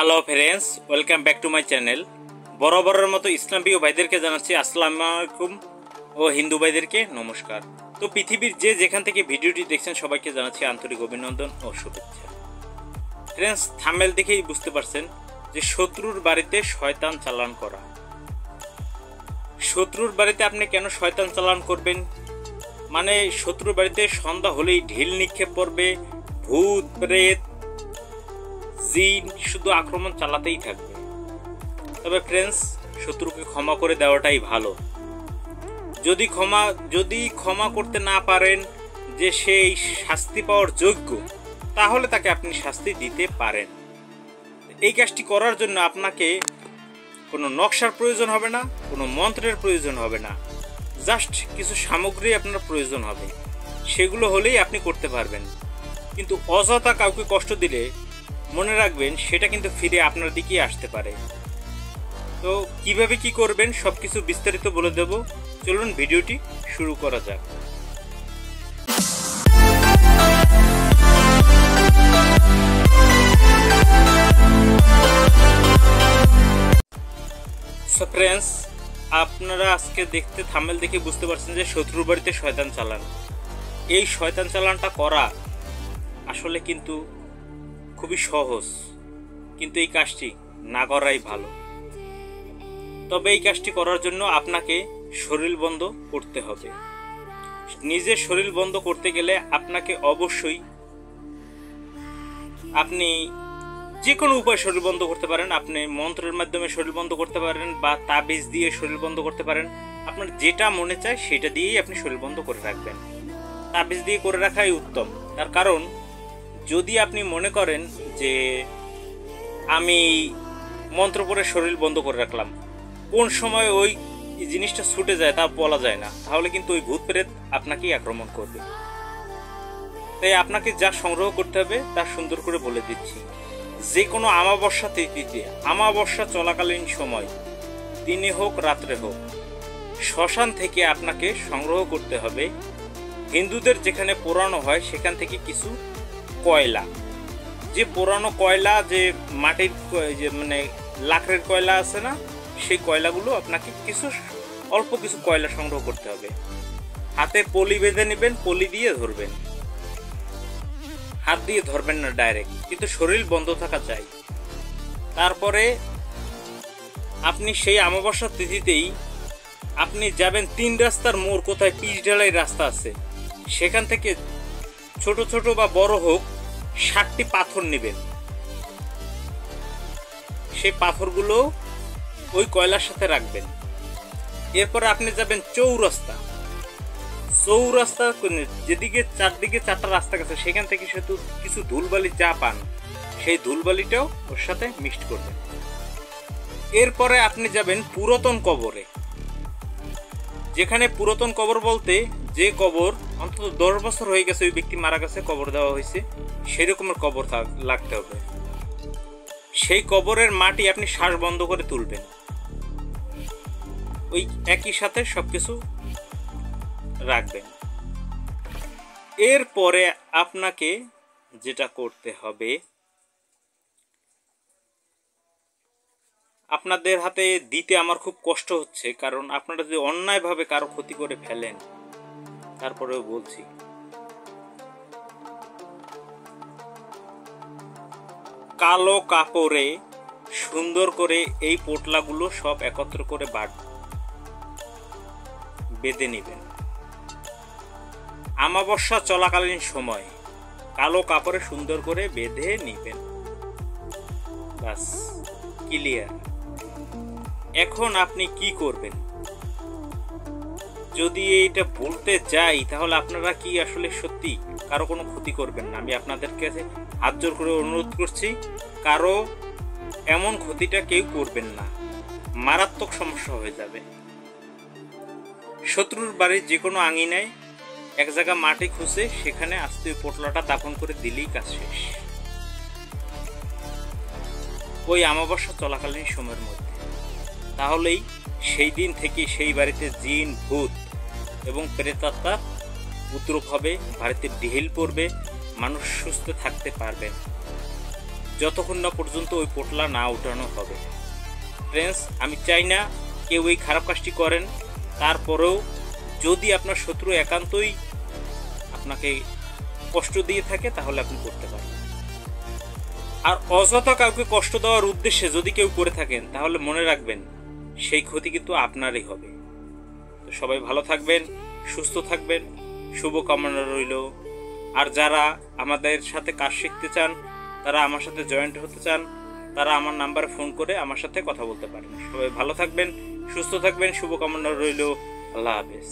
Hello friends, welcome back to my channel. বরাবরের মতো ইসলাম প্রিয় ভাইদেরকে জানাচ্ছি আসসালামু আলাইকুম ও হিন্দু ভাইদেরকে নমস্কার। তো পৃথিবীর যে যেখান থেকে ভিডিওটি দেখছেন সবাইকে জানাচ্ছি আন্তরিক অভিনন্দন ও শুভেচ্ছা। ফ্রেন্ডস, থাম্বনেল দেখেই বুঝতে পারছেন যে শত্রুর বাড়িতে শয়তান চালান করা। শত্রুর বাড়িতে আপনি কেন শয়তান চালান করবেন? মানে শত্রুর বাড়িতে সন্ধ্যা হলেই ঢিল নিক্ষেপ করবে, ভূত প্রেত জিন শুধু আক্রমণ চালাতেই থাকবে। তবে ফ্রেন্ডস, শত্রুকে ক্ষমা করে দেওয়াটাই ভালো। যদি ক্ষমা করতে না পারেন যে সেই শাস্তি পাওয়ার যোগ্য, তাহলে তাকে আপনি শাস্তি দিতে পারেন। এই কাজটি করার জন্য আপনাকে কোনো নকশার প্রয়োজন হবে না, কোনো মন্ত্রের প্রয়োজন হবে না, জাস্ট কিছু সামগ্রী আপনার প্রয়োজন হবে। সেগুলো হলেই আপনি করতে পারবেন। কিন্তু অযথা কাউকে কষ্ট দিলে মনে রাখবেন সেটা কিন্তু ফিরে আপনার দিকেই আসতে পারে। তো কিভাবে কি করবেন সব কিছু বিস্তারিত বলে দেব। চলুন ভিডিওটি শুরু করা যাক। সো ফ্রেন্ডস, আপনারা আজকে দেখতে থাম্বনেল দেখে বুঝতে পারছেন যে শত্রুর বাড়িতে শয়তান চালান। এই শয়তান চালানটা করা আসলে কিন্তু খুবই সহজ, কিন্তু এই কাজটি না করাই ভালো। তবে এই কাজটি করার জন্য আপনাকে শরীর বন্ধ করতে হবে। নিজের শরীর বন্ধ করতে গেলে আপনাকে অবশ্যই আপনি যে কোনো উপায় শরীর বন্ধ করতে পারেন। আপনি মন্ত্রের মাধ্যমে শরীর বন্ধ করতে পারেন বা তাবিজ দিয়ে শরীর বন্ধ করতে পারেন। আপনার যেটা মনে চায় সেটা দিয়েই আপনি শরীর বন্ধ করে রাখবেন। তাবিজ দিয়ে করে রাখাই উত্তম। তার কারণ যদি আপনি মনে করেন যে আমি মন্ত্র পড়ে শরীর বন্ধ করে রাখলাম, কোন সময় ওই জিনিসটা ছুটে যায় তা বলা যায় না, তাহলে কিন্তু ওই ভূত প্রেত আপনাকেই আক্রমণ করবে। তাই আপনাকে যা সংগ্রহ করতে হবে তা সুন্দর করে বলে দিচ্ছি। যে কোনো আমাবস্যা তিথিতে, আমাবস্যা চলাকালীন সময়, দিনে হোক রাত্রে হোক, শ্মশান থেকে আপনাকে সংগ্রহ করতে হবে হিন্দুদের যেখানে পোড়ানো হয় সেখান থেকে কিছু কয়লা। যে পোড়ানো কয়লা, যে মাটির যে মানে লাকড়ের কয়লা আছে না, সেই কয়লাগুলো আপনাকে অল্প কিছু কয়লা সংগ্রহ করতে হবে। হাতে পলি বেঁধে নেবেন, পলি দিয়ে ধরবেন, হাত দিয়ে ধরবেন না ডাইরেক্ট, কিন্তু শরীর বন্ধ থাকা চাই। তারপরে আপনি সেই অমাবস্যার তিথিতেই আপনি যাবেন 3 রাস্তার মোড়, কোথায় পিচ ঢালাই রাস্তা আছে, সেখান থেকে ছোট ছোট বা বড় হোক 60টি পাথর নেবেন। সেই পাথরগুলো ওই কয়লার সাথে রাখবেন। এরপর আপনি যাবেন চৌরাস্তা। যেদিকে চারদিকে 4টা রাস্তা গেছে, সেখান থেকে সেতু কিছু ধুলবালি যা পান সেই ধুলবালিটাও ওর সাথে মিক্সড করবেন। এরপরে আপনি যাবেন পুরাতন কবরে। যেখানে পুরাতন কবর বলতে যে কবর অন্তত 10 বছর হয়ে গেছে, ওই ব্যক্তি মারা গেছে, কবর দেওয়া হয়েছে, সেরকমের কবর লাগতে হবে। সেই কবরের মাটি আপনি শ্বাস বন্ধ করে তুলবেন। ওই একই সাথে সবকিছু রাখবেন। এরপরে আপনাকে যেটা করতে হবে, আপনাদের হাতে দিতে আমার খুব কষ্ট হচ্ছে, কারণ আপনারা যদি অন্যায়ভাবে কারো ক্ষতি করে ফেলেন, তারপরেও বলছি, কালো কাপড়ে সুন্দর করে এই পোটলাগুলো সব একত্র করে বেঁধে নেবেন। অমাবস্যা চলাকালীন সময় কালো কাপড়ে সুন্দর করে বেঁধে নেবেন। বাস, ক্লিয়ার। এখন আপনি কি করবেন? যদি এইটা বলতে যাই তাহলে আপনারা কি আসলে সত্যি কারো কোনো ক্ষতি করবেন না? আমি আপনাদের কাছে হাত জোর করে অনুরোধ করছি, কারো এমন ক্ষতিটা কেউ করবেন না, মারাত্মক সমস্যা হয়ে যাবে। শত্রুর বাড়ির যে কোনো আঙিনায় এক জায়গা মাটি খুঁজে সেখানে আস্তে ওই পোটলাটা দাফন করে দিলেই কাজ শেষ। ওই অমাবস্যা চলাকালীন সময়ের মধ্যে, তাহলেই সেই দিন থেকে সেই বাড়িতে জিন ভূত এবং প্রেতাত্মার উপদ্রব হবে, বাড়িতে ঢিল পড়বে, মানুষ সুস্থ থাকতে পারবেন। যতক্ষণ না পর্যন্ত ওই পোটলা না উঠানো হবে। ফ্রেন্ডস, আমি চাই না কেউ এই খারাপ কাজটি করেন। তারপরেও যদি আপনার শত্রু একান্তই আপনাকে কষ্ট দিয়ে থাকে তাহলে আপনি করতে পারেন। আর অযথা কাউকে কষ্ট দেওয়ার উদ্দেশ্যে যদি কেউ করে থাকেন তাহলে মনে রাখবেন সেই ক্ষতি কিন্তু আপনারই হবে। তো সবাই ভালো থাকবেন, সুস্থ থাকবেন, শুভকামনা রইল। আর যারা আমাদের সাথে কাজ শিখতে চান, তারা আমার সাথে জয়েন্ট হতে চান, তারা আমার নাম্বারে ফোন করে আমার সাথে কথা বলতে পারেন। সবাই ভালো থাকবেন, সুস্থ থাকবেন, শুভকামনা রইল। আল্লাহ হাফেজ।